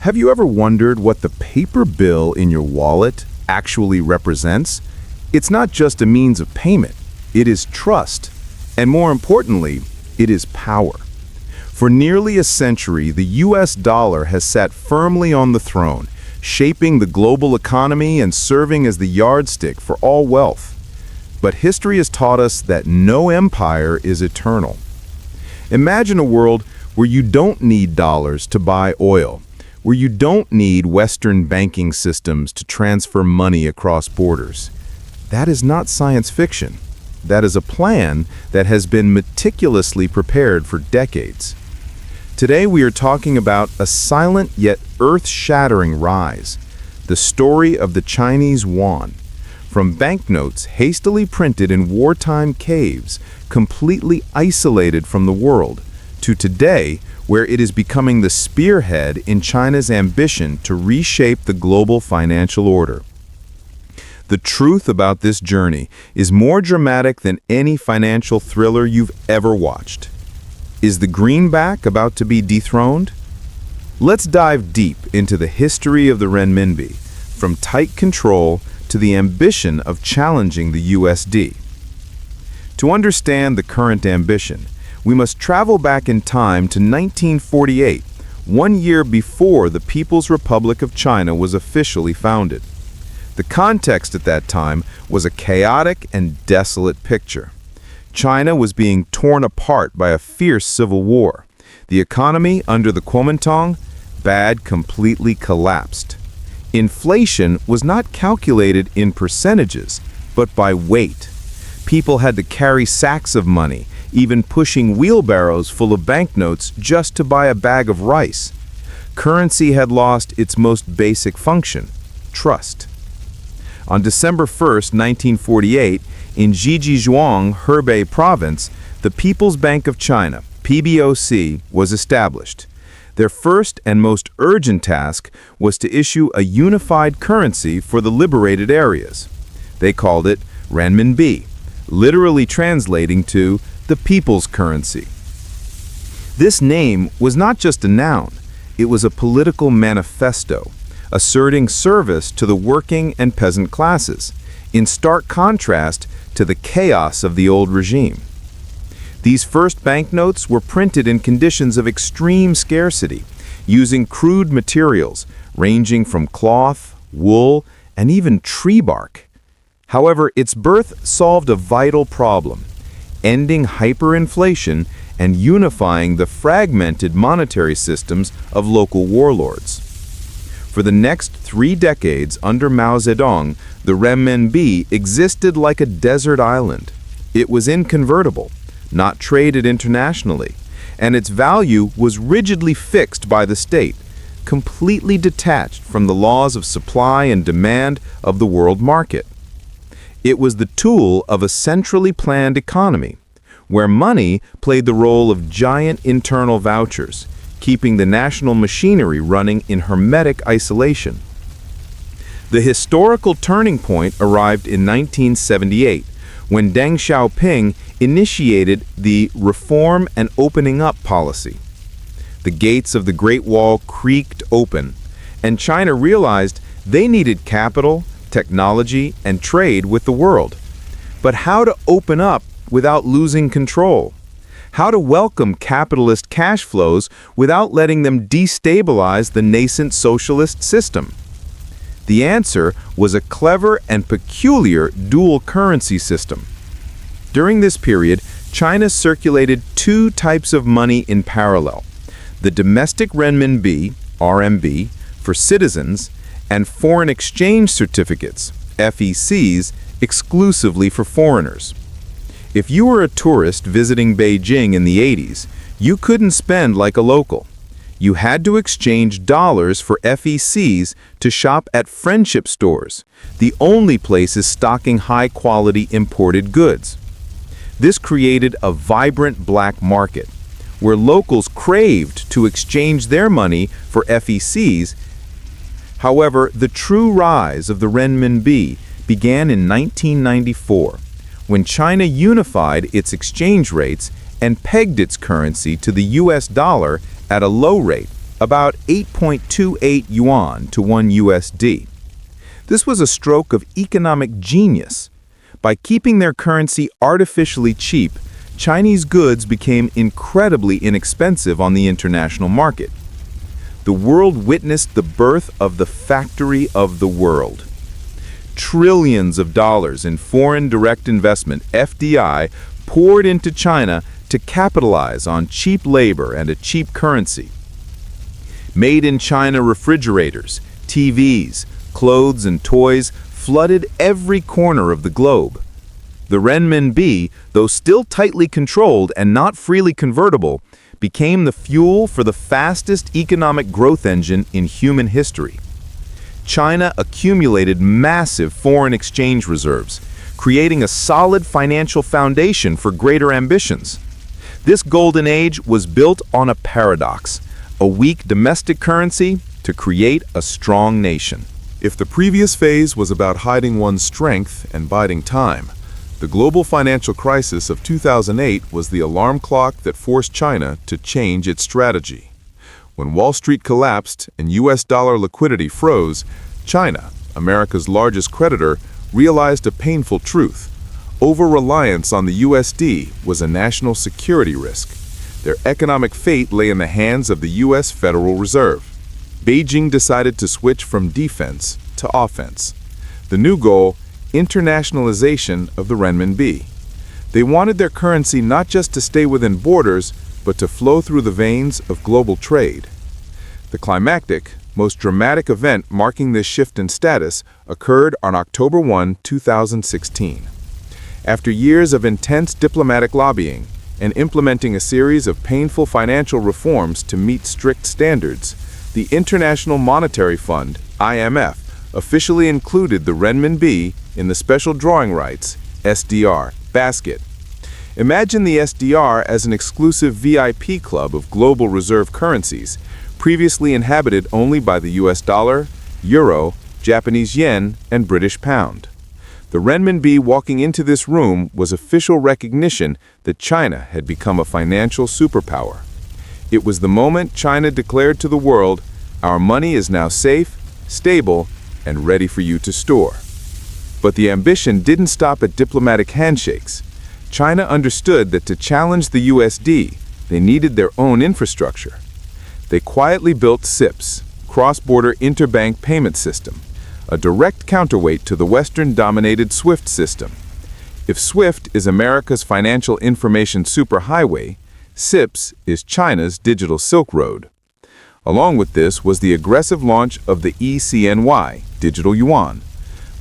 Have you ever wondered what the paper bill in your wallet actually represents? It's not just a means of payment, it is trust, and more importantly, it is power. For nearly a century, the US dollar has sat firmly on the throne, shaping the global economy and serving as the yardstick for all wealth. But history has taught us that no empire is eternal. Imagine a world where you don't need dollars to buy oil, where you don't need Western banking systems to transfer money across borders. That is not science fiction. That is a plan that has been meticulously prepared for decades. Today we are talking about a silent yet earth-shattering rise, the story of the Chinese Yuan. From banknotes hastily printed in wartime caves, completely isolated from the world, to today, where it is becoming the spearhead in China's ambition to reshape the global financial order. The truth about this journey is more dramatic than any financial thriller you've ever watched. Is the Greenback about to be dethroned? Let's dive deep into the history of the Renminbi, from tight control to the ambition of challenging the USD. To understand the current ambition, we must travel back in time to 1948, 1 year before the People's Republic of China was officially founded. The context at that time was a chaotic and desolate picture. China was being torn apart by a fierce civil war. The economy under the Kuomintang had completely collapsed. Inflation was not calculated in percentages, but by weight. People had to carry sacks of money, even pushing wheelbarrows full of banknotes just to buy a bag of rice. Currency had lost its most basic function, trust. On December 1st, 1948, in Zhejiang, Hebei Province, the People's Bank of China, PBOC, was established. Their first and most urgent task was to issue a unified currency for the liberated areas. They called it Renminbi, literally translating to the people's currency. This name was not just a noun, it was a political manifesto, asserting service to the working and peasant classes, in stark contrast to the chaos of the old regime. These first banknotes were printed in conditions of extreme scarcity, using crude materials ranging from cloth, wool, and even tree bark. However, its birth solved a vital problem, ending hyperinflation and unifying the fragmented monetary systems of local warlords. For the next 3 decades under Mao Zedong, the renminbi existed like a desert island. It was inconvertible, not traded internationally, and its value was rigidly fixed by the state, completely detached from the laws of supply and demand of the world market. It was the tool of a centrally planned economy, where money played the role of giant internal vouchers, keeping the national machinery running in hermetic isolation. The historical turning point arrived in 1978, when Deng Xiaoping initiated the Reform and Opening Up policy. The gates of the Great Wall creaked open, and China realized they needed capital, technology, and trade with the world. But how to open up without losing control? How to welcome capitalist cash flows without letting them destabilize the nascent socialist system? The answer was a clever and peculiar dual currency system. During this period, China circulated 2 types of money in parallel: the domestic renminbi, RMB, for citizens, and foreign exchange certificates, FECs, exclusively for foreigners. If you were a tourist visiting Beijing in the 80s, you couldn't spend like a local. You had to exchange dollars for FECs to shop at friendship stores, the only places stocking high-quality imported goods. This created a vibrant black market, where locals craved to exchange their money for FECs. However, the true rise of the renminbi began in 1994, when China unified its exchange rates and pegged its currency to the US dollar at a low rate, about 8.28 yuan to 1 USD. This was a stroke of economic genius. By keeping their currency artificially cheap, Chinese goods became incredibly inexpensive on the international market. The world witnessed the birth of the factory of the world. Trillions of dollars in foreign direct investment, FDI, poured into China to capitalize on cheap labor and a cheap currency. Made in China refrigerators, TVs, clothes and toys flooded every corner of the globe. The Renminbi, though still tightly controlled and not freely convertible, became the fuel for the fastest economic growth engine in human history. China accumulated massive foreign exchange reserves, creating a solid financial foundation for greater ambitions. This golden age was built on a paradox: a weak domestic currency to create a strong nation. If the previous phase was about hiding one's strength and biding time, the global financial crisis of 2008 was the alarm clock that forced China to change its strategy. When Wall Street collapsed and US dollar liquidity froze, China, America's largest creditor, realized a painful truth. Over-reliance on the USD was a national security risk. Their economic fate lay in the hands of the US Federal Reserve. Beijing decided to switch from defense to offense. The new goal: internationalization of the renminbi. They wanted their currency not just to stay within borders, but to flow through the veins of global trade. The climactic, most dramatic event marking this shift in status occurred on October 1, 2016. After years of intense diplomatic lobbying and implementing a series of painful financial reforms to meet strict standards, the International Monetary Fund, IMF, officially included the renminbi in the special drawing rights, SDR, basket. Imagine the SDR as an exclusive VIP club of global reserve currencies, previously inhabited only by the US dollar, euro, Japanese yen, and British pound. The renminbi walking into this room was official recognition that China had become a financial superpower. It was the moment China declared to the world, "Our money is now safe, stable, and ready for you to store." But the ambition didn't stop at diplomatic handshakes. China understood that to challenge the USD, they needed their own infrastructure. They quietly built CIPS, Cross-Border Interbank Payment System, a direct counterweight to the Western-dominated SWIFT system. If SWIFT is America's financial information superhighway, CIPS is China's digital Silk Road. Along with this was the aggressive launch of the e-CNY, digital yuan,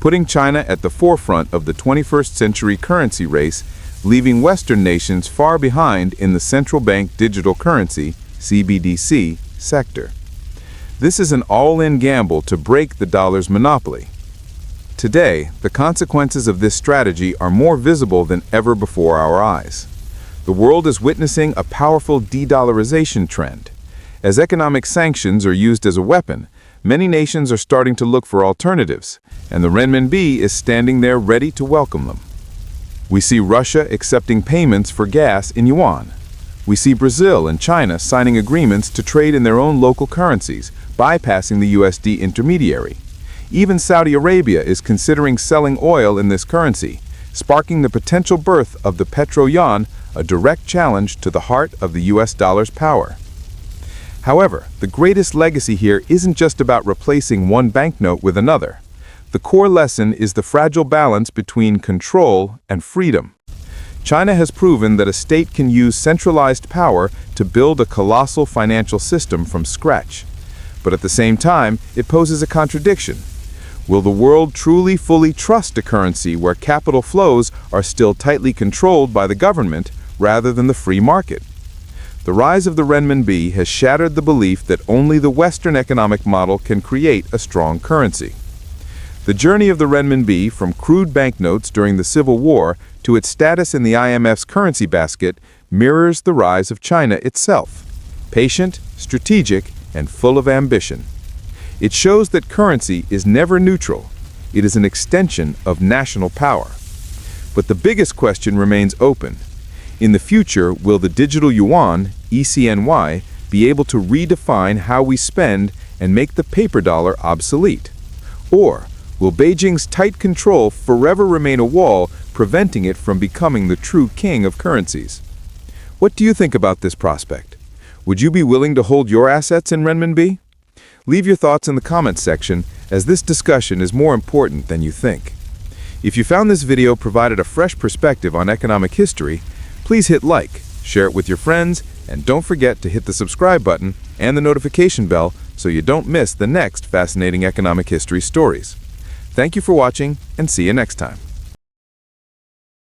putting China at the forefront of the 21st century currency race, leaving Western nations far behind in the central bank digital currency, CBDC, sector. This is an all-in gamble to break the dollar's monopoly. Today, the consequences of this strategy are more visible than ever before our eyes. The world is witnessing a powerful de-dollarization trend. As economic sanctions are used as a weapon, many nations are starting to look for alternatives, and the renminbi is standing there ready to welcome them. We see Russia accepting payments for gas in yuan. We see Brazil and China signing agreements to trade in their own local currencies, bypassing the USD intermediary. Even Saudi Arabia is considering selling oil in this currency, sparking the potential birth of the Petroyuan, a direct challenge to the heart of the US dollar's power. However, the greatest legacy here isn't just about replacing one banknote with another. The core lesson is the fragile balance between control and freedom. China has proven that a state can use centralized power to build a colossal financial system from scratch. But at the same time, it poses a contradiction. Will the world truly fully trust a currency where capital flows are still tightly controlled by the government rather than the free market? The rise of the renminbi has shattered the belief that only the Western economic model can create a strong currency. The journey of the renminbi from crude banknotes during the Civil War to its status in the IMF's currency basket mirrors the rise of China itself. Patient, strategic, and full of ambition. It shows that currency is never neutral. It is an extension of national power. But the biggest question remains open. In the future, will the digital yuan, e-CNY, be able to redefine how we spend and make the paper dollar obsolete? Or will Beijing's tight control forever remain a wall, preventing it from becoming the true king of currencies? What do you think about this prospect? Would you be willing to hold your assets in renminbi? Leave your thoughts in the comments section, as this discussion is more important than you think. If you found this video provided a fresh perspective on economic history, please hit like, share it with your friends, and don't forget to hit the subscribe button and the notification bell so you don't miss the next fascinating economic history stories. Thank you for watching, and see you next time.